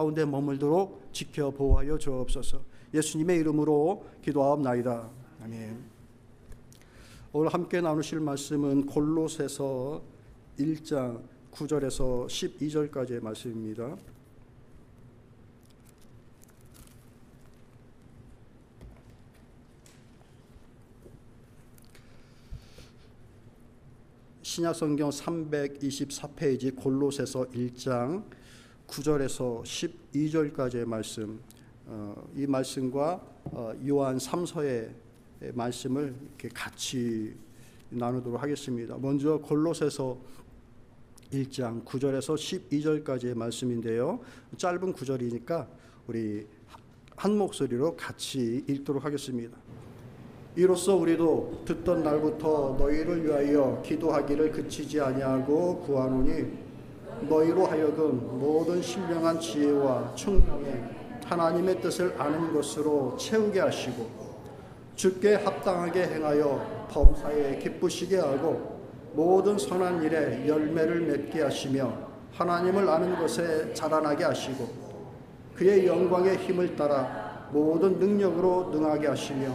가운데 머물도록 지켜 보호하여 주옵소서. 예수님의 이름으로 기도하옵나이다. 아멘. 오늘 함께 나누실 말씀은 골로새서 1장 9절에서 12절까지의 말씀입니다. 신약성경 324페이지 골로새서 1장 9절에서 12절까지의 말씀, 이 말씀과 요한 3서의 말씀을 이렇게 같이 나누도록 하겠습니다. 먼저 골로새서 1장 9절에서 12절까지의 말씀인데요. 짧은 구절이니까 우리 한 목소리로 같이 읽도록 하겠습니다. 이로써 우리도 듣던 날부터 너희를 위하여 기도하기를 그치지 아니하고 구하노니 너희로 하여금 모든 신령한 지혜와 총명에 하나님의 뜻을 아는 것으로 채우게 하시고 주께 합당하게 행하여 범사에 기쁘시게 하고 모든 선한 일에 열매를 맺게 하시며 하나님을 아는 것에 자라나게 하시고 그의 영광의 힘을 따라 모든 능력으로 능하게 하시며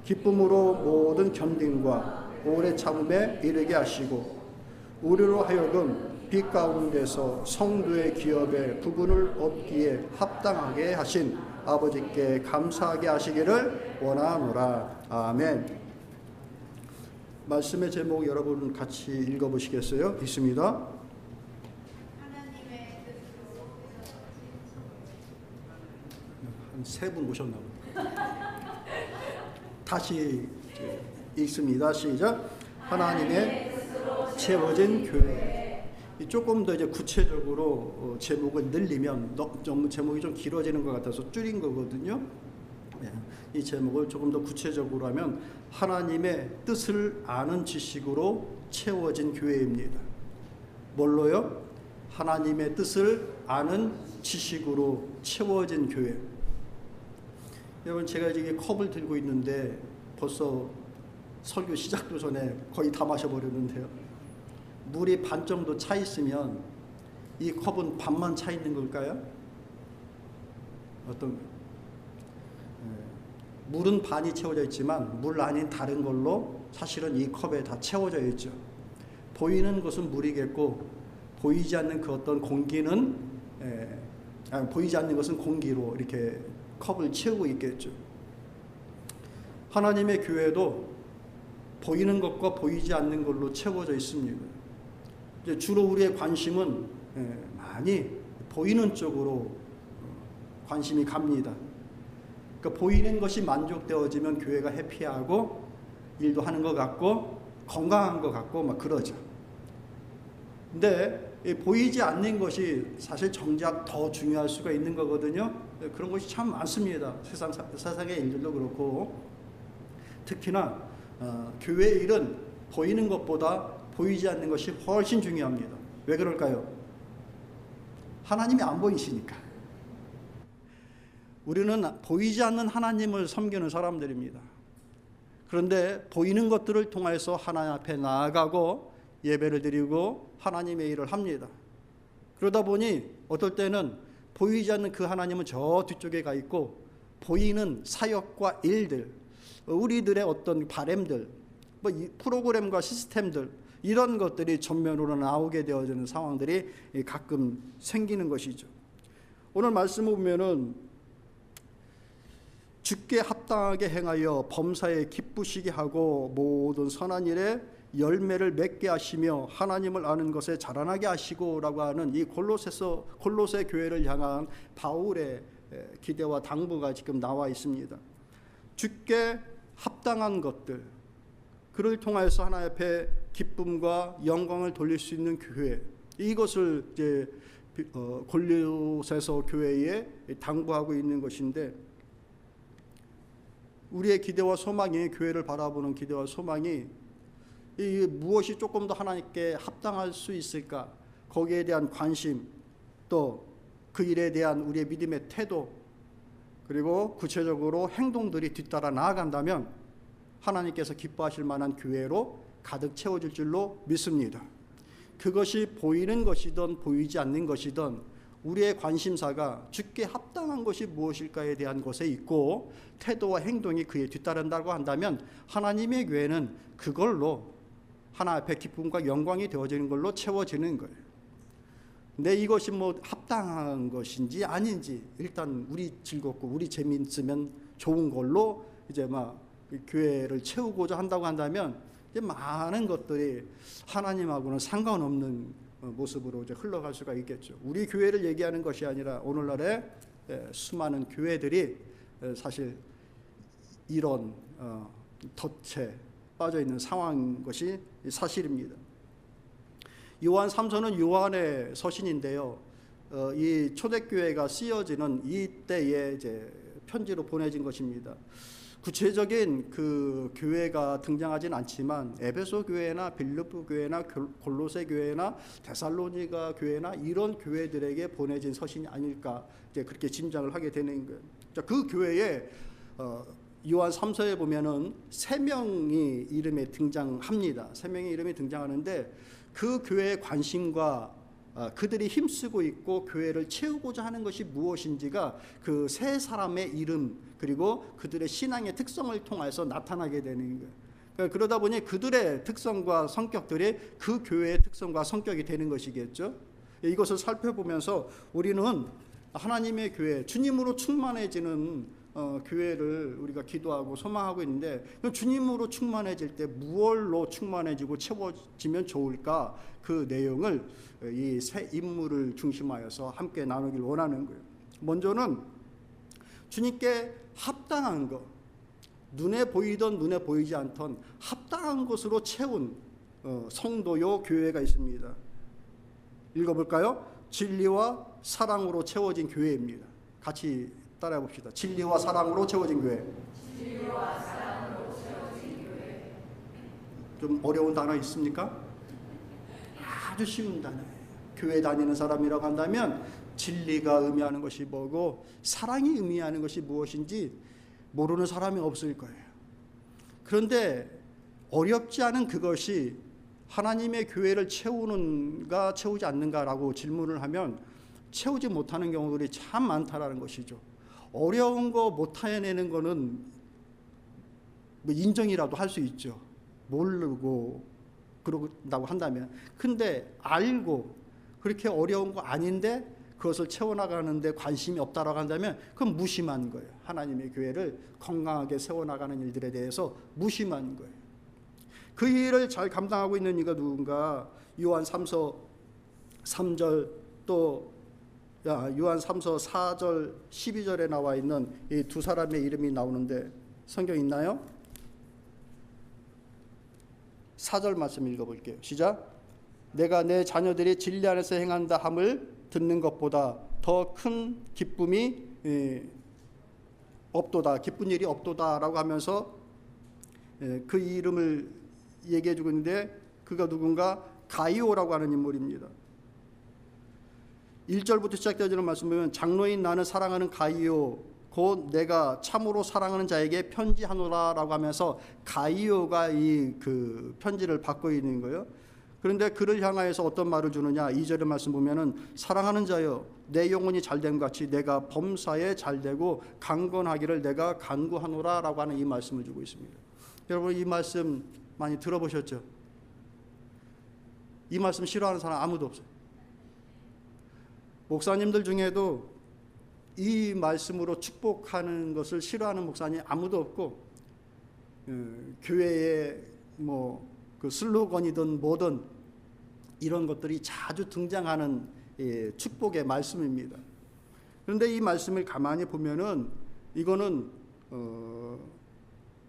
기쁨으로 모든 견딤과 오래 참음에 이르게 하시고 우리로 하여금 빛 가운데서 성도의 기업에 부분을 얻기에 합당하게 하신 아버지께 감사하게 하시기를 원하노라. 아멘. 말씀의 제목 여러분 같이 읽어보시겠어요? 있습니다. 한 세 분 오셨나 보다. 다시 읽습니다. 시작. 하나님의 채워진 교회. 조금 더 이제 구체적으로 제목을 늘리면 너무 제목이 좀 길어지는 것 같아서 줄인 거거든요. 이 제목을 조금 더 구체적으로 하면 하나님의 뜻을 아는 지식으로 채워진 교회입니다. 뭘로요? 하나님의 뜻을 아는 지식으로 채워진 교회. 여러분, 제가 지금 컵을 들고 있는데 벌써 설교 시작도 전에 거의 다 마셔버렸는데요. 물이 반 정도 차 있으면 이 컵은 반만 차 있는 걸까요? 물은 반이 채워져 있지만 물 아닌 다른 걸로 사실은 이 컵에 다 채워져 있죠. 보이는 것은 물이겠고 보이지 않는 그 어떤 공기는 보이지 않는 것은 공기로 이렇게 컵을 채우고 있겠죠. 하나님의 교회도 보이는 것과 보이지 않는 걸로 채워져 있습니다. 이제 주로 우리의 관심은 많이 보이는 쪽으로 관심이 갑니다. 그러니까 보이는 것이 만족되어지면 교회가 해피하고 일도 하는 것 같고 건강한 것 같고 막 그러죠. 근데 보이지 않는 것이 사실 정작 더 중요할 수가 있는 거거든요. 그런 것이 참 많습니다. 세상의 일들도 그렇고 특히나 교회 일은 보이는 것보다 보이지 않는 것이 훨씬 중요합니다. 왜 그럴까요? 하나님이 안 보이시니까. 우리는 보이지 않는 하나님을 섬기는 사람들입니다. 그런데 보이는 것들을 통해서 하나님 앞에 나아가고 예배를 드리고 하나님의 일을 합니다. 그러다 보니 어떨 때는 보이지 않는 그 하나님은 저 뒤쪽에 가 있고 보이는 사역과 일들, 우리들의 어떤 바램들, 프로그램과 시스템들 이런 것들이 전면으로 나오게 되어지는 상황들이 가끔 생기는 것이죠. 오늘 말씀을 보면은 주께 합당하게 행하여 범사에 기쁘시게 하고 모든 선한 일에 열매를 맺게 하시며 하나님을 아는 것에 자라나게 하시고라고 하는 이 골로새 교회를 향한 바울의 기대와 당부가 지금 나와 있습니다. 주께 합당한 것들, 그를 통하여서 하나님 앞에 기쁨과 영광을 돌릴 수 있는 교회, 이것을 이제 골로새서 교회에 당부하고 있는 것인데, 우리의 기대와 소망이, 교회를 바라보는 기대와 소망이 이 무엇이 조금 더 하나님께 합당할 수 있을까, 거기에 대한 관심, 또 그 일에 대한 우리의 믿음의 태도, 그리고 구체적으로 행동들이 뒤따라 나아간다면 하나님께서 기뻐하실 만한 교회로 가득 채워질 줄로 믿습니다. 그것이 보이는 것이든 보이지 않는 것이든 우리의 관심사가 주께 합당한 것이 무엇일까에 대한 것에 있고 태도와 행동이 그에 뒤따른다고 한다면 하나님의 교회는 그걸로 하나 앞에 기쁨과 영광이 되어지는 걸로 채워지는 거예요. 근데 이것이 뭐 합당한 것인지 아닌지 일단 우리 즐겁고 우리 재미있으면 좋은 걸로 이제 막 교회를 채우고자 한다고 한다면 이제 많은 것들이 하나님하고는 상관없는 모습으로 이제 흘러갈 수가 있겠죠. 우리 교회를 얘기하는 것이 아니라 오늘날의 수많은 교회들이 사실 이런 덫에 빠져 있는 상황인 것이 사실입니다. 요한 3서는 요한의 서신인데요. 이 초대교회가 쓰여지는 이때에 이제 편지로 보내진 것입니다. 구체적인 그 교회가 등장하진 않지만 에베소 교회나 빌립보 교회나 골로새 교회나 데살로니가 교회나 이런 교회들에게 보내진 서신이 아닐까 이제 그렇게 짐작을 하게 되는 거예요. 자, 그 교회에 요한 3서에 보면은 3명이 이름에 등장합니다. 3명의 이름이 등장하는데 그 교회의 관심과 그들이 힘쓰고 있고 교회를 채우고자 하는 것이 무엇인지가 그 세 사람의 이름 그리고 그들의 신앙의 특성을 통해서 나타나게 되는 거예요. 그러다 보니 그들의 특성과 성격들이 그 교회의 특성과 성격이 되는 것이겠죠. 이것을 살펴보면서 우리는 하나님의 교회, 주님으로 충만해지는 교회를 우리가 기도하고 소망하고 있는데 주님으로 충만해질 때 무엇로 충만해지고 채워지면 좋을까? 그 내용을 이 세 인물을 중심하여서 함께 나누길 원하는 거예요. 먼저는 주님께 합당한 것, 눈에 보이던 눈에 보이지 않던 합당한 것으로 채운 성도요 교회가 있습니다. 읽어볼까요? 진리와 사랑으로 채워진 교회입니다. 같이 따라해 봅시다. 진리와 사랑으로 채워진 교회. 진리와 사랑으로 채워진 교회. 좀 어려운 단어 있습니까? 아주 쉬운 단어예요. 교회 다니는 사람이라고 한다면 진리가 의미하는 것이 뭐고 사랑이 의미하는 것이 무엇인지 모르는 사람이 없을 거예요. 그런데 어렵지 않은 그것이 하나님의 교회를 채우는가 채우지 않는가라고 질문을 하면 채우지 못하는 경우들이 참 많다라는 것이죠. 어려운 거 못 해내는 거는 뭐 인정이라도 할 수 있죠. 모르고 그런다고 한다면. 근데 알고 그렇게 어려운 거 아닌데 그것을 채워나가는데 관심이 없다라고 한다면 그건 무심한 거예요. 하나님의 교회를 건강하게 세워나가는 일들에 대해서 무심한 거예요. 그 일을 잘 감당하고 있는 이가 누군가? 요한 3서 3절 또 요한 3서 4절 12절에 나와 있는 이 두 사람의 이름이 나오는데 성경 있나요? 4절 말씀 읽어볼게요. 시작. 내가 내 자녀들이 진리 안에서 행한다 함을 듣는 것보다 더 큰 기쁨이 없도다. 기쁜 일이 없도다라고 하면서 그 이름을 얘기해 주고 있는데 그가 누군가? 가이오라고 하는 인물입니다. 1절부터 시작되어지는 말씀 보면 장로인 나는 사랑하는 가이오 곧 내가 참으로 사랑하는 자에게 편지하노라라고 하면서 가이오가 이 그 편지를 받고 있는 거예요. 그런데 그를 향하여서 어떤 말을 주느냐? 2절의 말씀 보면은 사랑하는 자여 내 영혼이 잘된 같이 내가 범사에 잘되고 강건하기를 내가 간구하노라라고 하는 이 말씀을 주고 있습니다. 여러분 이 말씀 많이 들어보셨죠? 이 말씀 싫어하는 사람 아무도 없어요. 목사님들 중에도 이 말씀으로 축복하는 것을 싫어하는 목사님 아무도 없고 교회에 뭐 그 슬로건이든 뭐든 이런 것들이 자주 등장하는 축복의 말씀입니다. 그런데 이 말씀을 가만히 보면은 이거는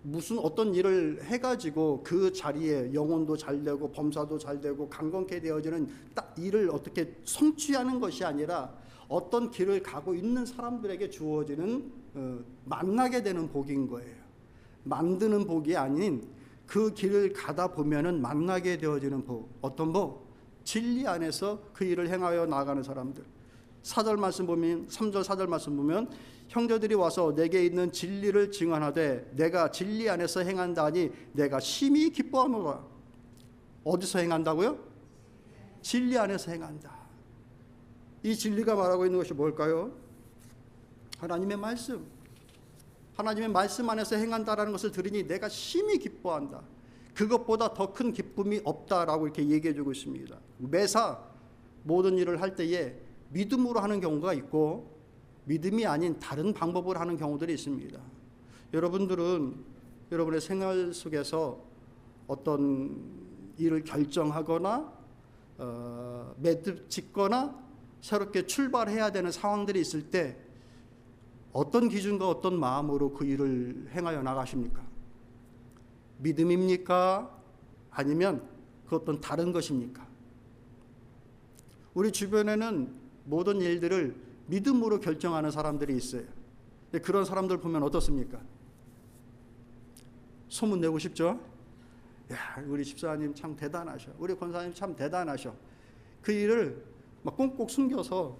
무슨 어떤 일을 해가지고 그 자리에 영혼도 잘 되고 범사도 잘 되고 강건케 되어지는 딱 일을 어떻게 성취하는 것이 아니라 어떤 길을 가고 있는 사람들에게 주어지는 만나게 되는 복인 거예요. 만드는 복이 아닌 그 길을 가다 보면은 만나게 되어지는 복. 어떤 복? 진리 안에서 그 일을 행하여 나가는 사람들. 4절 말씀 보면 3절 4절 말씀 보면 형제들이 와서 내게 있는 진리를 증언하되 내가 진리 안에서 행한다 하니 내가 심히 기뻐하노라. 어디서 행한다고요? 진리 안에서 행한다. 이 진리가 말하고 있는 것이 뭘까요? 하나님의 말씀. 하나님의 말씀 안에서 행한다라는 것을 들으니 내가 심히 기뻐한다. 그것보다 더 큰 기쁨이 없다라고 이렇게 얘기해 주고 있습니다. 매사 모든 일을 할 때에 믿음으로 하는 경우가 있고 믿음이 아닌 다른 방법으로 하는 경우들이 있습니다. 여러분들은 여러분의 생활 속에서 어떤 일을 결정하거나 매듭 짓거나 새롭게 출발해야 되는 상황들이 있을 때 어떤 기준과 어떤 마음으로 그 일을 행하여 나가십니까? 믿음입니까? 아니면 그 어떤 다른 것입니까? 우리 주변에는 모든 일들을 믿음으로 결정하는 사람들이 있어요. 근데 그런 사람들 보면 어떻습니까? 소문 내고 싶죠? 야, 우리 집사님 참 대단하셔. 우리 권사님 참 대단하셔. 그 일을 막 꽁꽁 숨겨서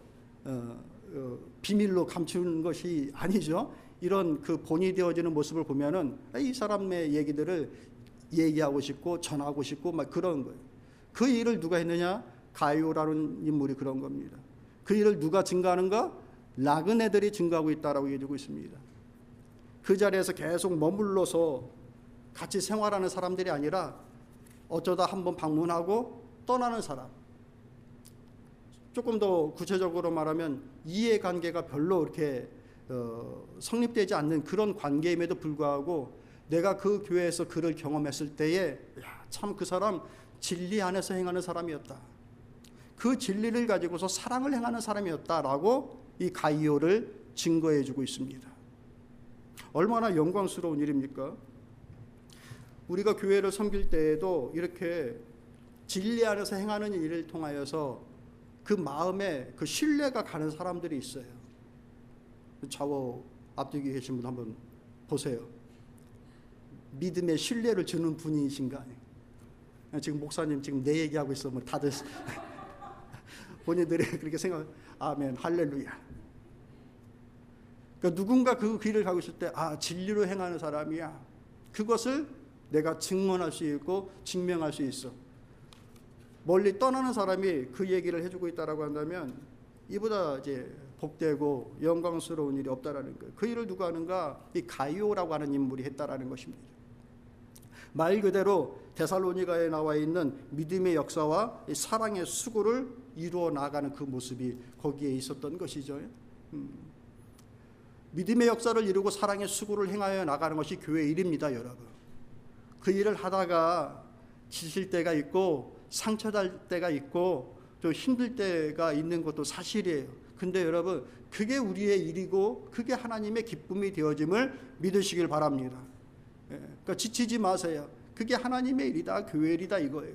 비밀로 감추는 것이 아니죠. 이런 그 본이 되어지는 모습을 보면은 이 사람의 얘기들을 얘기하고 싶고 전하고 싶고 막 그런 거예요. 그 일을 누가 했느냐? 가이오라는 인물이 그런 겁니다. 그 일을 누가 증거하는가? 나그네들이 증거하고 있다라고 얘기하고 있습니다. 그 자리에서 계속 머물러서 같이 생활하는 사람들이 아니라 어쩌다 한번 방문하고 떠나는 사람. 조금 더 구체적으로 말하면 이해관계가 별로 이렇게 성립되지 않는 그런 관계임에도 불구하고 내가 그 교회에서 그를 경험했을 때에 참 그 사람 진리 안에서 행하는 사람이었다. 그 진리를 가지고서 사랑을 행하는 사람이었다라고 이 가이오를 증거해 주고 있습니다. 얼마나 영광스러운 일입니까? 우리가 교회를 섬길 때에도 이렇게 진리 안에서 행하는 일을 통하여서 그 마음에 그 신뢰가 가는 사람들이 있어요. 좌우 앞뒤에 계신 분 한번 보세요. 믿음의 신뢰를 주는 분이신가? 지금 목사님 지금 내 얘기하고 있으면 다들 본인들이 그렇게 생각. 아멘, 할렐루야. 그러니까 누군가 그 길을 가고 있을 때 진리로 행하는 사람이야. 그것을 내가 증언할 수 있고 증명할 수 있어. 멀리 떠나는 사람이 그 얘기를 해주고 있다라고 한다면 이보다 이제 복되고 영광스러운 일이 없다라는 거예요. 그 일을 누가 하는가? 이 가이오라고 하는 인물이 했다라는 것입니다. 말 그대로 데살로니가에 나와 있는 믿음의 역사와 사랑의 수고를 이루어 나가는 그 모습이 거기에 있었던 것이죠. 믿음의 역사를 이루고 사랑의 수고를 행하여 나가는 것이 교회 일입니다, 여러분. 그 일을 하다가 지칠 때가 있고 상처날 때가 있고 좀 힘들 때가 있는 것도 사실이에요. 근데 여러분, 그게 우리의 일이고 그게 하나님의 기쁨이 되어짐을 믿으시길 바랍니다. 그러니까 지치지 마세요. 그게 하나님의 일이다, 교회 일이다 이거예요.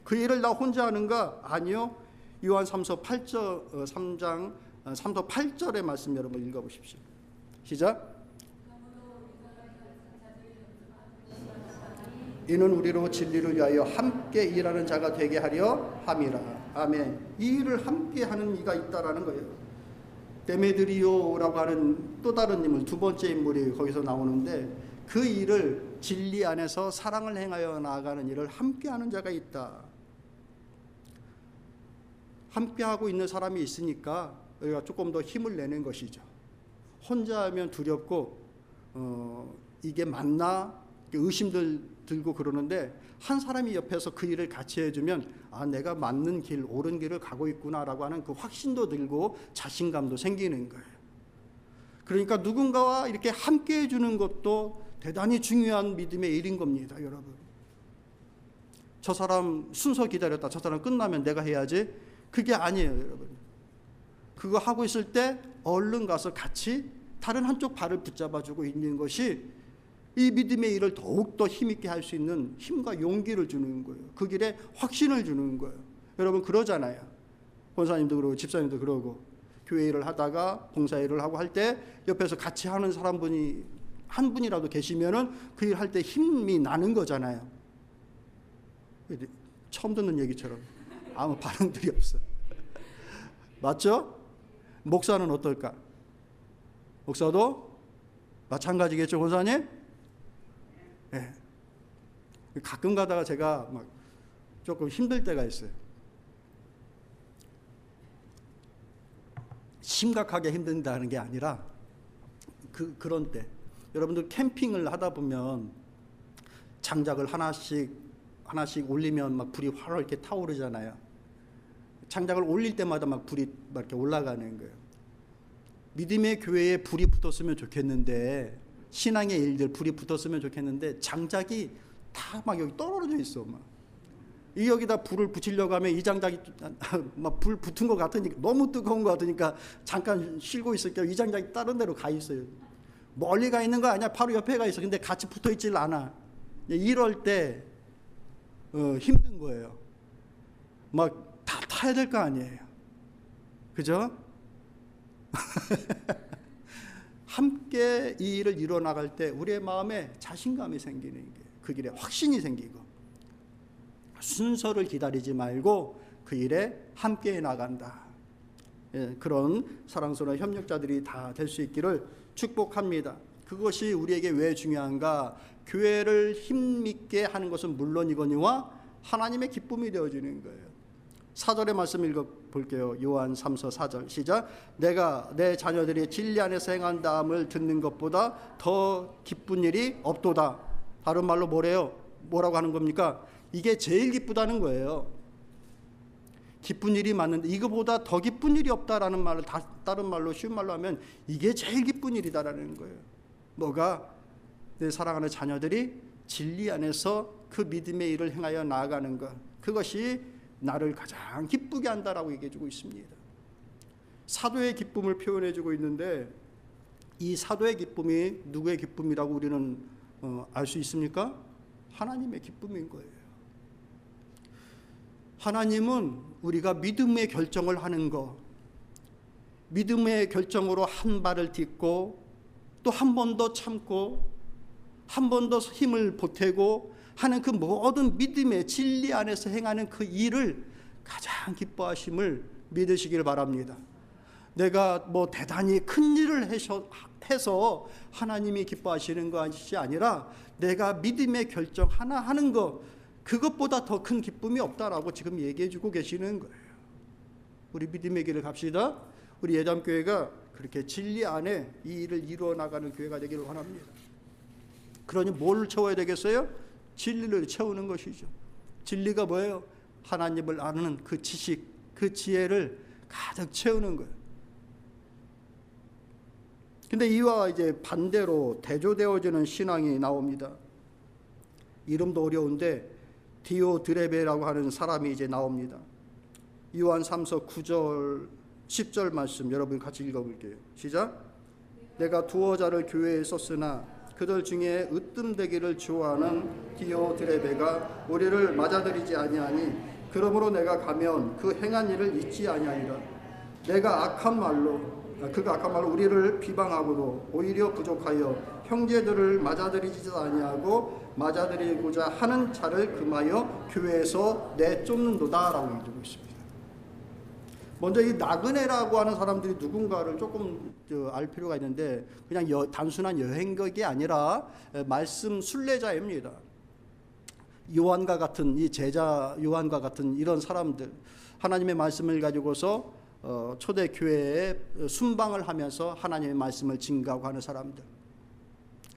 그 일을 나 혼자 하는가? 아니요. 요한 3서 8절의 말씀 여러분 읽어보십시오. 시작. 이는 우리로 진리를 위하여 함께 일하는 자가 되게 하려 함이라. 아멘. 이 일을 함께 하는 이가 있다라는 거예요. 데메드리오라고 하는 또 다른 인물, 두 번째 인물이 거기서 나오는데 그 일을 진리 안에서 사랑을 행하여 나아가는 일을 함께 하는 자가 있다. 함께 하고 있는 사람이 있으니까 우리가 조금 더 힘을 내는 것이죠. 혼자 하면 두렵고 이게 맞나? 의심들 들고 그러는데 한 사람이 옆에서 그 일을 같이 해주면 내가 맞는 길, 옳은 길을 가고 있구나라고 하는 그 확신도 들고 자신감도 생기는 거예요. 그러니까 누군가와 이렇게 함께 해주는 것도 대단히 중요한 믿음의 일인 겁니다, 여러분. 저 사람 순서 기다렸다, 저 사람 끝나면 내가 해야지. 그게 아니에요, 여러분. 그거 하고 있을 때 얼른 가서 같이 다른 한쪽 발을 붙잡아주고 있는 것이 이 믿음의 일을 더욱더 힘있게 할 수 있는 힘과 용기를 주는 거예요. 그 길에 확신을 주는 거예요. 여러분 그러잖아요. 권사님도 그러고 집사님도 그러고 교회 일을 하다가 봉사 일을 하고 할 때 옆에서 같이 하는 사람분이 한 분이라도 계시면은 그 일 할 때 힘이 나는 거잖아요. 처음 듣는 얘기처럼 아무 반응들이 없어. 맞죠? 목사는 어떨까? 목사도 마찬가지겠죠, 권사님? 네. 가끔 가다가 제가 막 조금 힘들 때가 있어요. 심각하게 힘든다는 게 아니라 그런 때 여러분들 캠핑을 하다 보면 장작을 하나씩 올리면 막 불이 활활 이렇게 타오르잖아요. 장작을 올릴 때마다 막 불이 막 이렇게 올라가는 거예요. 믿음의 교회에 불이 붙었으면 좋겠는데, 신앙의 일들 불이 붙었으면 좋겠는데 장작이 다 막 여기 떨어져 있어. 막 여기다 불을 붙이려고 하면 이 장작이 막 불 붙은 것 같으니까, 너무 뜨거운 것 같으니까 잠깐 쉬고 있을게요. 이 장작이 다른 데로 가 있어요. 멀리 가 있는 거 아니야. 바로 옆에 가 있어. 근데 같이 붙어 있질 않아. 이럴 때 힘든 거예요. 막 다 타야 될 거 아니에요. 그죠? 함께 이 일을 이뤄나갈 때 우리의 마음에 자신감이 생기는 게, 그 길에 확신이 생기고, 순서를 기다리지 말고 그 일에 함께 나간다. 그런 사랑스러운 협력자들이 다 될 수 있기를 축복합니다. 그것이 우리에게 왜 중요한가? 교회를 힘있게 하는 것은 물론이거니와 하나님의 기쁨이 되어지는 거예요. 4절의 말씀 읽어볼게요. 요한 3서 4절 시작. 내가 내 자녀들이 진리 안에서 행한다함을 듣는 것보다 더 기쁜 일이 없도다. 다른 말로 뭐라고 하는 겁니까? 이게 제일 기쁘다는 거예요. 기쁜 일이 맞는데 이거보다 더 기쁜 일이 없다라는 말을 다른 말로, 쉬운 말로 하면 이게 제일 기쁜 일이다라는 거예요. 뭐가? 내 사랑하는 자녀들이 진리 안에서 그 믿음의 일을 행하여 나아가는 것, 그것이 나를 가장 기쁘게 한다라고 얘기해주고 있습니다. 사도의 기쁨을 표현해주고 있는데, 이 사도의 기쁨이 누구의 기쁨이라고 우리는 알 수 있습니까? 하나님의 기쁨인 거예요. 하나님은 우리가 믿음의 결정을 하는 것, 믿음의 결정으로 한 발을 딛고 또 한 번 더 참고 한 번 더 힘을 보태고 하는 그 모든 믿음의 진리 안에서 행하는 그 일을 가장 기뻐하심을 믿으시길 바랍니다. 내가 뭐 대단히 큰 일을 해서 하나님이 기뻐하시는 것이 아니라 내가 믿음의 결정 하나 하는 것, 그것보다 더 큰 기쁨이 없다라고 지금 얘기해 주고 계시는 거예요. 우리 믿음의 길을 갑시다. 우리 예담교회가 그렇게 진리 안에 이 일을 이루어 나가는 교회가 되기를 원합니다. 그러니 뭘 채워야 되겠어요? 진리를 채우는 것이죠. 진리가 뭐예요? 하나님을 아는 그 지식, 그 지혜를 가득 채우는 거예요. 근데 이와 이제 반대로 대조되어지는 신앙이 나옵니다. 이름도 어려운데 디오드레베라고 하는 사람이 이제 나옵니다. 요한 3서 9절 10절 말씀 여러분 같이 읽어볼게요. 시작. 내가 두어 자를 교회에 썼으나 그들 중에 으뜸되기를 좋아하는 디오드레베가 우리를 맞아들이지 아니하니 그러므로 내가 가면 그 행한 일을 잊지 아니하리라. 그가 악한 말로 우리를 비방하고도 오히려 부족하여 형제들을 맞아들이지 아니하고 맞아들이고자 하는 자를 금하여 교회에서 내쫓는도다라고 얘기하고 있습니다. 먼저 이 나그네라고 하는 사람들이 누군가를 조금 알 필요가 있는데, 그냥 단순한 여행객이 아니라 말씀 순례자입니다. 요한과 같은 이 제자 요한과 같은 이런 사람들, 하나님의 말씀을 가지고서 초대 교회에 순방을 하면서 하나님의 말씀을 증거하고 하는 사람들.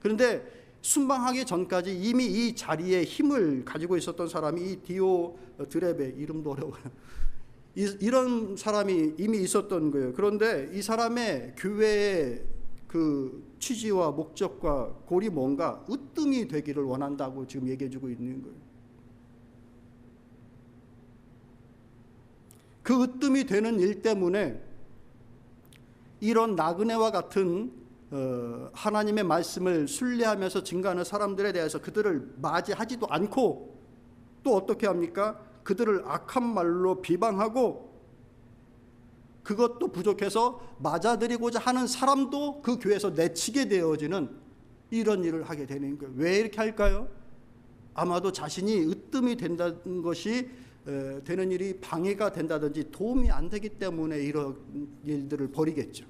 그런데 순방하기 전까지 이미 이 자리에 힘을 가지고 있었던 사람이 이 디오드레베, 이름도 어려워요. 이런 사람이 이미 있었던 거예요. 그런데 이 사람의 교회의 그 취지와 목적과 골이 뭔가 으뜸이 되기를 원한다고 지금 얘기해주고 있는 거예요. 그 으뜸이 되는 일 때문에 이런 나그네와 같은 하나님의 말씀을 순례하면서 증거하는 사람들에 대해서 그들을 맞이하지도 않고, 또 어떻게 합니까? 그들을 악한 말로 비방하고, 그것도 부족해서 맞아들이고자 하는 사람도 그 교회에서 내치게 되어지는 이런 일을 하게 되는 거예요. 왜 이렇게 할까요? 아마도 자신이 으뜸이 된다는 것이 되는 일이 방해가 된다든지 도움이 안 되기 때문에 이런 일들을 벌이겠죠.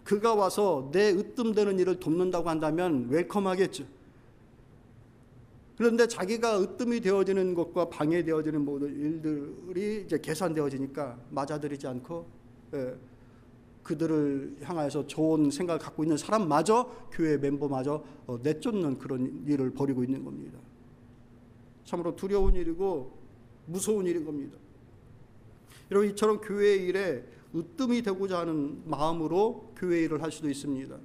그가 와서 내 으뜸되는 일을 돕는다고 한다면 웰컴하겠죠. 그런데 자기가 으뜸이 되어지는 것과 방해되어지는 모든 일들이 이제 계산되어지니까 맞아들이지 않고 그들을 향해서 좋은 생각을 갖고 있는 사람마저, 교회 멤버마저 내쫓는 그런 일을 벌이고 있는 겁니다. 참으로 두려운 일이고 무서운 일인 겁니다. 여러분, 이처럼 교회 일에 으뜸이 되고자 하는 마음으로 교회 일을 할 수도 있습니다.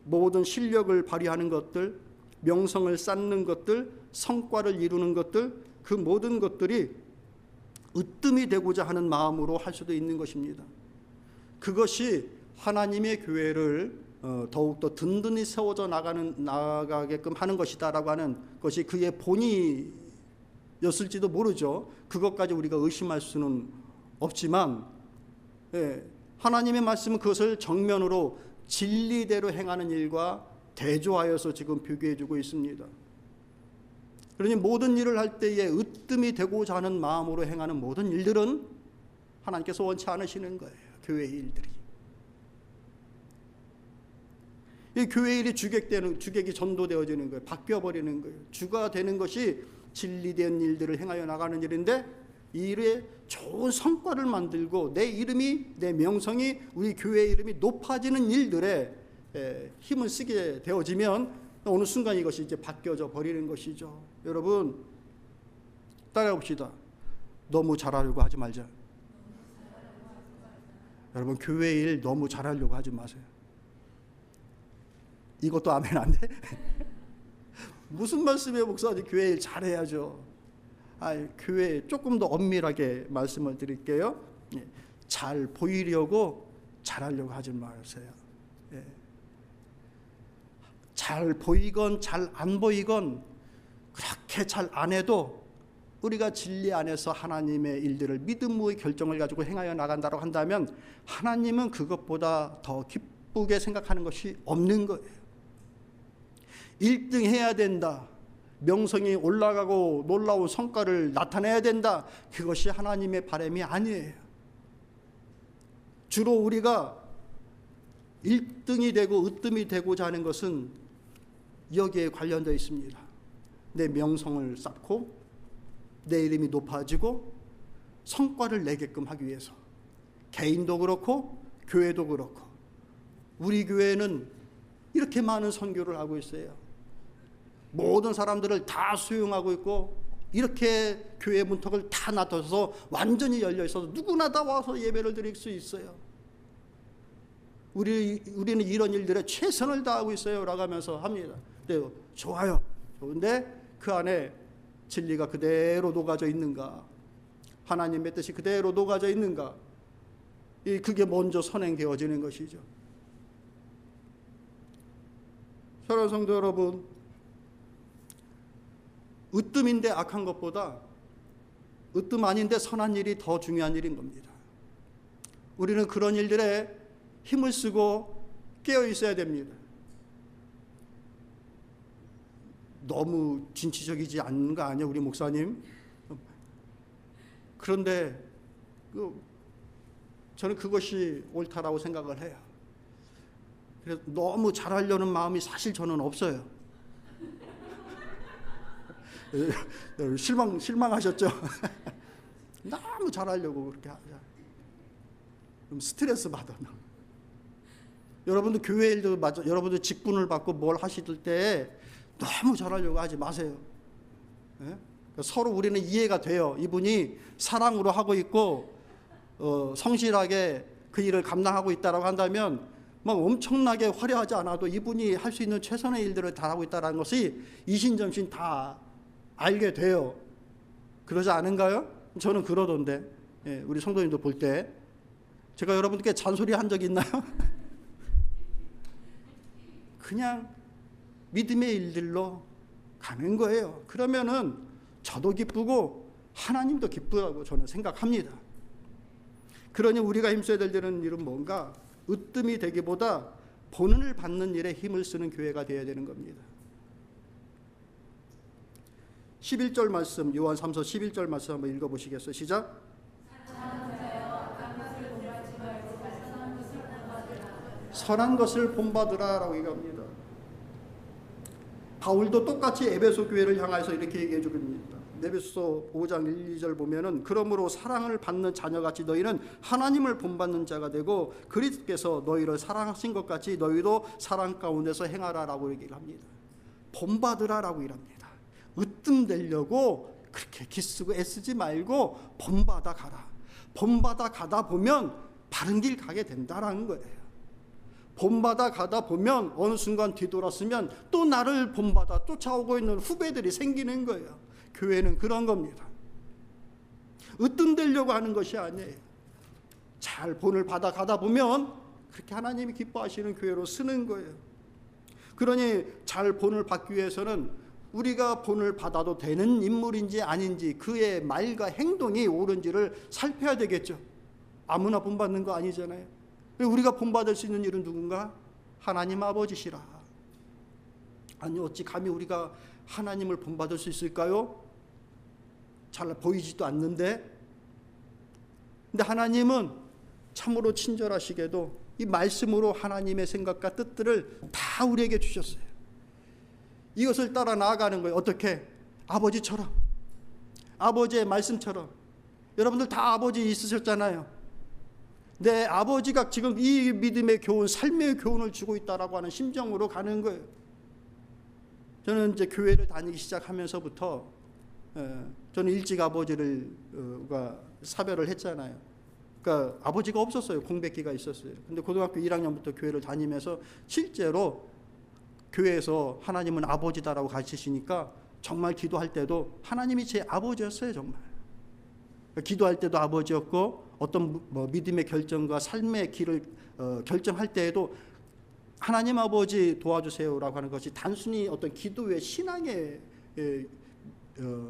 모든 실력을 발휘하는 것들, 명성을 쌓는 것들, 성과를 이루는 것들, 그 모든 것들이 으뜸이 되고자 하는 마음으로 할 수도 있는 것입니다. 그것이 하나님의 교회를 더욱더 든든히 세워져 나가게끔 하는 것이다라고 하는 것이 그의 본의였을지도 모르죠. 그것까지 우리가 의심할 수는 없지만, 하나님의 말씀은 그것을 정면으로 진리대로 행하는 일과 대조하여서 지금 비교해 주고 있습니다. 그러니 모든 일을 할 때에 으뜸이 되고자 하는 마음으로 행하는 모든 일들은 하나님께서 원치 않으시는 거예요. 교회의 일들이. 이 교회 일이 주객이 전도되어지는 거예요. 바뀌어버리는 거예요. 주가 되는 것이 진리된 일들을 행하여 나가는 일인데, 이 일에 좋은 성과를 만들고 내 이름이, 내 명성이, 우리 교회의 이름이 높아지는 일들에 힘을 쓰게 되어지면 어느 순간 이것이 이제 바뀌어져 버리는 것이죠. 여러분, 따라해 봅시다. 너무 잘하려고 하지 말자. 여러분, 교회 일 너무 잘하려고 하지 마세요. 이것도 아멘 안 돼? 무슨 말씀이에요, 목사님? 교회 일 잘해야죠. 교회 조금 더 엄밀하게 말씀을 드릴게요. 잘 보이려고 잘하려고 하지 마세요. 잘 보이건 잘 안 보이건 그렇게 잘 안 해도 우리가 진리 안에서 하나님의 일들을 믿음의 결정을 가지고 행하여 나간다고 한다면 하나님은 그것보다 더 기쁘게 생각하는 것이 없는 거예요. 1등 해야 된다, 명성이 올라가고 놀라운 성과를 나타내야 된다, 그것이 하나님의 바람이 아니에요. 주로 우리가 1등이 되고 으뜸이 되고자 하는 것은 여기에 관련되어 있습니다. 내 명성을 쌓고 내 이름이 높아지고 성과를 내게끔 하기 위해서. 개인도 그렇고 교회도 그렇고. 우리 교회는 이렇게 많은 선교를 하고 있어요. 모든 사람들을 다 수용하고 있고, 이렇게 교회 문턱을 다 놔둬서 완전히 열려 있어서 누구나 다 와서 예배를 드릴 수 있어요. 우리는 이런 일들에 최선을 다하고 있어요 라고 하면서 합니다. 네, 좋아요. 좋은데 그 안에 진리가 그대로 녹아져 있는가, 하나님의 뜻이 그대로 녹아져 있는가, 그게 먼저 선행되어지는 것이죠. 사랑하는 성도 여러분, 으뜸인데 악한 것보다 으뜸 아닌데 선한 일이 더 중요한 일인 겁니다. 우리는 그런 일들에 힘을 쓰고 깨어 있어야 됩니다. 너무 진취적이지 않는 거 아니에요, 우리 목사님? 그런데 저는 그것이 옳다라고 생각을 해요. 그래서 너무 잘하려는 마음이 사실 저는 없어요. 실망하셨죠? 너무 잘하려고 그렇게 하자. 그럼 스트레스 받아. 여러분도 교회 일도 맞아. 여러분도 직분을 받고 뭘 하실 때 너무 잘하려고 하지 마세요. 서로 우리는 이해가 돼요. 이분이 사랑으로 하고 있고 성실하게 그 일을 감당하고 있다라고 한다면 막 엄청나게 화려하지 않아도 이분이 할 수 있는 최선의 일들을 다 하고 있다는 것이 이신점신 다 알게 돼요. 그러지 않은가요? 저는 그러던데. 우리 성도님도 볼 때 제가 여러분께 잔소리 한 적 있나요? 그냥 믿음의 일들로 가는 거예요. 그러면은 저도 기쁘고 하나님도 기쁘다고 저는 생각합니다. 그러니 우리가 힘써야 될 일은 뭔가 으뜸이 되기보다 본을 받는 일에 힘을 쓰는 교회가 되어야 되는 겁니다. 11절 말씀, 요한 3서 11절 말씀 한번 읽어보시겠어요? 시작. 선한 것을 본받으라 라고 얘기합니다. 바울도 똑같이 에베소 교회를 향해서 이렇게 얘기해 줍니다. 에베소서 5장 1, 2절 보면은 그러므로 사랑을 받는 자녀같이 너희는 하나님을 본받는 자가 되고 그리스도께서 너희를 사랑하신 것 같이 너희도 사랑 가운데서 행하라라고 얘기를 합니다. 본받으라라고 일합니다. 으뜸되려고 그렇게 기쓰고 애쓰지 말고 본받아 가라. 본받아 가다 보면 바른 길 가게 된다라는 거예요. 본받아 가다 보면 어느 순간 뒤돌았으면 또 나를 본받아 쫓아오고 있는 후배들이 생기는 거예요. 교회는 그런 겁니다. 으뜸되려고 하는 것이 아니에요. 잘 본을 받아 가다 보면 그렇게 하나님이 기뻐하시는 교회로 쓰는 거예요. 그러니 잘 본을 받기 위해서는 우리가 본을 받아도 되는 인물인지 아닌지 그의 말과 행동이 옳은지를 살펴야 되겠죠. 아무나 본받는 거 아니잖아요. 우리가 본받을 수 있는 일은 누군가? 하나님 아버지시라. 아니 어찌 감히 우리가 하나님을 본받을 수 있을까요? 잘 보이지도 않는데. 근데 하나님은 참으로 친절하시게도 이 말씀으로 하나님의 생각과 뜻들을 다 우리에게 주셨어요. 이것을 따라 나아가는 거예요. 어떻게? 아버지처럼, 아버지의 말씀처럼. 여러분들 다 아버지 있으셨잖아요. 내 아버지가 지금 이 믿음의 교훈, 삶의 교훈을 주고 있다라고 하는 심정으로 가는 거예요. 저는 이제 교회를 다니기 시작하면서부터 저는 일찍 아버지를 사별을 했잖아요. 그러니까 아버지가 없었어요. 공백기가 있었어요. 근데 고등학교 1학년부터 교회를 다니면서 실제로 교회에서 하나님은 아버지다라고 가르치시니까 정말 기도할 때도 하나님이 제 아버지였어요. 정말 기도할 때도 아버지였고 어떤 믿음의 결정과 삶의 길을 결정할 때에도 하나님 아버지 도와주세요라고 하는 것이 단순히 어떤 기도의 신앙의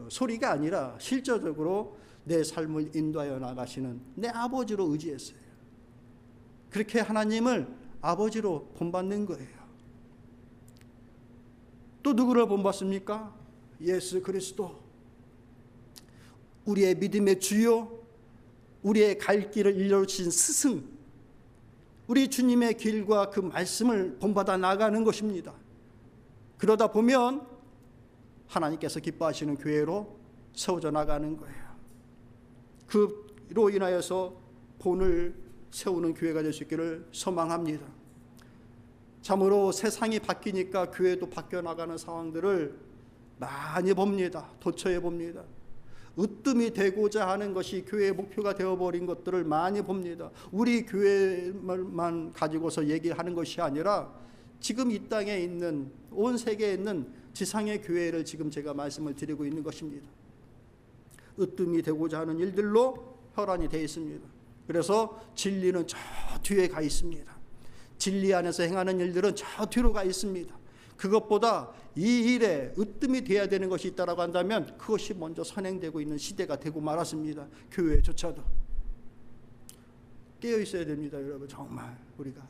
소리가 아니라 실제적으로 내 삶을 인도하여 나가시는 내 아버지로 의지했어요. 그렇게 하나님을 아버지로 본받는 거예요. 또 누구를 본받습니까? 예수 그리스도. 우리의 믿음의 주요, 우리의 갈 길을 일러주신 스승, 우리 주님의 길과 그 말씀을 본받아 나가는 것입니다. 그러다 보면 하나님께서 기뻐하시는 교회로 세워져 나가는 거예요. 그로 인하여서 본을 세우는 교회가 될 수 있기를 소망합니다. 참으로 세상이 바뀌니까 교회도 바뀌어 나가는 상황들을 많이 봅니다. 도처에 봅니다. 으뜸이 되고자 하는 것이 교회의 목표가 되어버린 것들을 많이 봅니다. 우리 교회만 가지고서 얘기하는 것이 아니라 지금 이 땅에 있는 온 세계에 있는 지상의 교회를 지금 제가 말씀을 드리고 있는 것입니다. 으뜸이 되고자 하는 일들로 혈안이 되어 있습니다. 그래서 진리는 저 뒤에 가 있습니다. 진리 안에서 행하는 일들은 저 뒤로 가 있습니다. 그것보다 이 일에 으뜸이 돼야 되는 것이 있다고 한다면 그것이 먼저 선행되고 있는 시대가 되고 말았습니다. 교회조차도 깨어 있어야 됩니다. 여러분 정말 우리가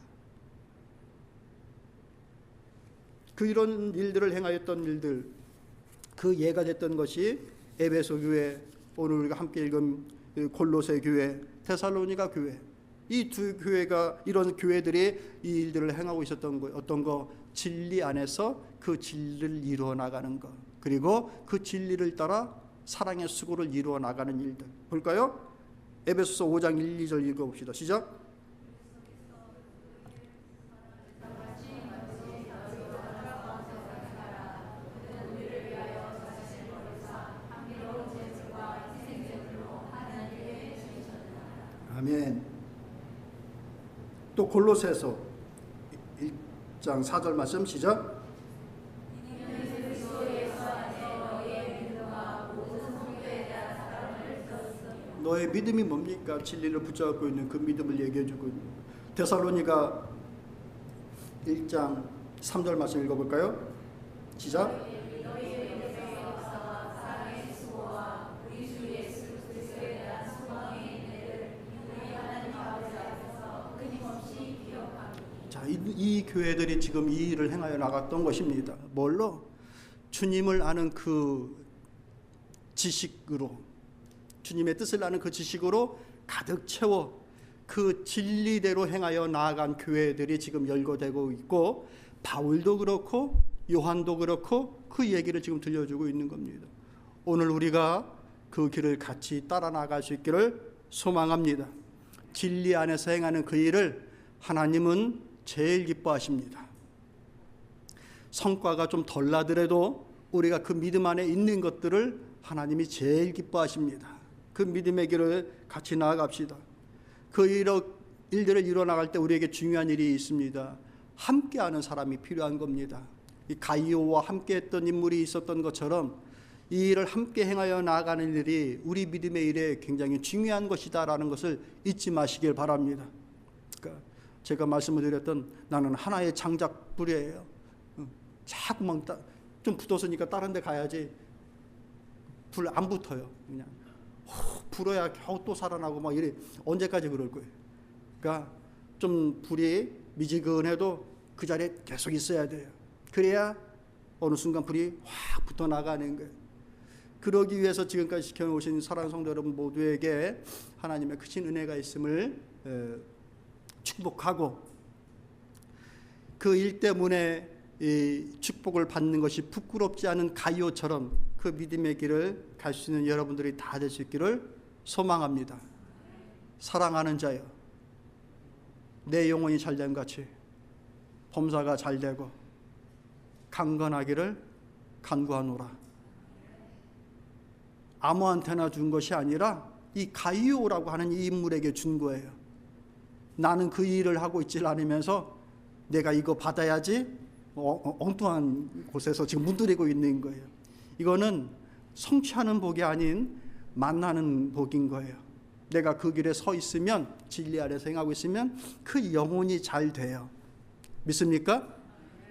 이런 일들을 행하였던 일들, 그 예가 됐던 것이 에베소 교회, 오늘 우리가 함께 읽은 골로새 교회, 데살로니가 교회, 이 두 교회가, 이런 교회들이 이 일들을 행하고 있었던 거, 어떤 거? 진리 안에서 그 진리를 이루어 나가는 것, 그리고 그 진리를 따라 사랑의 수고를 이루어 나가는 일들 볼까요? 에베소서 5장 1, 2절 읽어봅시다. 시작. 아멘. 또 골로새서 1장 4절 말씀 시작. 너의 믿음이 뭡니까? 진리를 붙잡고 있는 그 믿음을 얘기해주고 있는 데살로니가 1장 3절 말씀 읽어볼까요? 시작. 이 교회들이 지금 이 일을 행하여 나갔던 것입니다. 뭘로? 주님을 아는 그 지식으로, 주님의 뜻을 아는 그 지식으로 가득 채워 그 진리대로 행하여 나아간 교회들이 지금 열거되고 있고, 바울도 그렇고 요한도 그렇고 그 얘기를 지금 들려주고 있는 겁니다. 오늘 우리가 그 길을 같이 따라 나갈 수 있기를 소망합니다. 진리 안에서 행하는 그 일을 하나님은 제일 기뻐하십니다. 성과가 좀 덜 나더라도 우리가 그 믿음 안에 있는 것들을 하나님이 제일 기뻐하십니다. 그 믿음의 길을 같이 나아갑시다. 그 일들을 이뤄나갈 때 우리에게 중요한 일이 있습니다. 함께하는 사람이 필요한 겁니다. 이 가이오와 함께했던 인물이 있었던 것처럼 이 일을 함께 행하여 나아가는 일이 우리 믿음의 일에 굉장히 중요한 것이다라는 것을 잊지 마시길 바랍니다. 그러니까 제가 말씀을 드렸던 나는 하나의 장작불이에요. 자꾸만 좀 붙었으니까 다른 데 가야지. 불 안 붙어요. 그냥 불어야 겨우 또 살아나고 막 이래. 언제까지 그럴 거예요. 그러니까 좀 불이 미지근해도 그 자리에 계속 있어야 돼요. 그래야 어느 순간 불이 확 붙어 나가는 거예요. 그러기 위해서 지금까지 지켜오신 사랑하는 성도 여러분 모두에게 하나님의 크신 은혜가 있음을 축복하고, 그 일 때문에 이 축복을 받는 것이 부끄럽지 않은 가이오처럼 그 믿음의 길을 갈 수 있는 여러분들이 다 될 수 있기를 소망합니다. 사랑하는 자여, 내 영혼이 잘됨 같이 범사가 잘되고 강건하기를 간구하노라. 아무한테나 준 것이 아니라 이 가이오라고 하는 이 인물에게 준 거예요. 나는 그 일을 하고 있질 않으면서 내가 이거 받아야지 엉뚱한 곳에서 지금 문드리고 있는 거예요. 이거는 성취하는 복이 아닌 만나는 복인 거예요. 내가 그 길에 서 있으면, 진리 아래서 행하고 있으면 그 영혼이 잘 돼요. 믿습니까?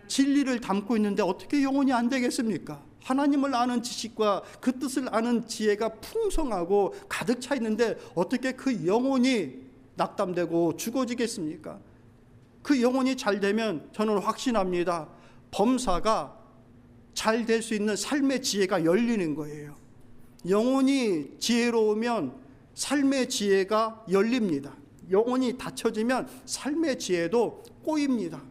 진리를 담고 있는데 어떻게 영혼이 안 되겠습니까? 하나님을 아는 지식과 그 뜻을 아는 지혜가 풍성하고 가득 차 있는데 어떻게 그 영혼이 낙담되고 죽어지겠습니까? 그 영혼이 잘 되면 저는 확신합니다. 범사가 잘 될 수 있는 삶의 지혜가 열리는 거예요. 영혼이 지혜로우면 삶의 지혜가 열립니다. 영혼이 닫혀지면 삶의 지혜도 꼬입니다.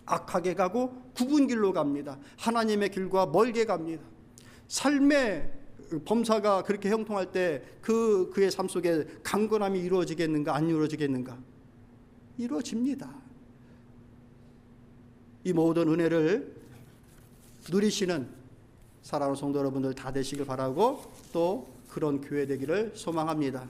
악하게 가고 굽은 길로 갑니다. 하나님의 길과 멀게 갑니다. 삶의 범사가 그렇게 형통할 때 그의 삶 속에 강건함이 이루어지겠는가, 안 이루어지겠는가? 이루어집니다. 이 모든 은혜를 누리시는 사랑하는 성도 여러분들 다 되시길 바라고, 또 그런 교회 되기를 소망합니다.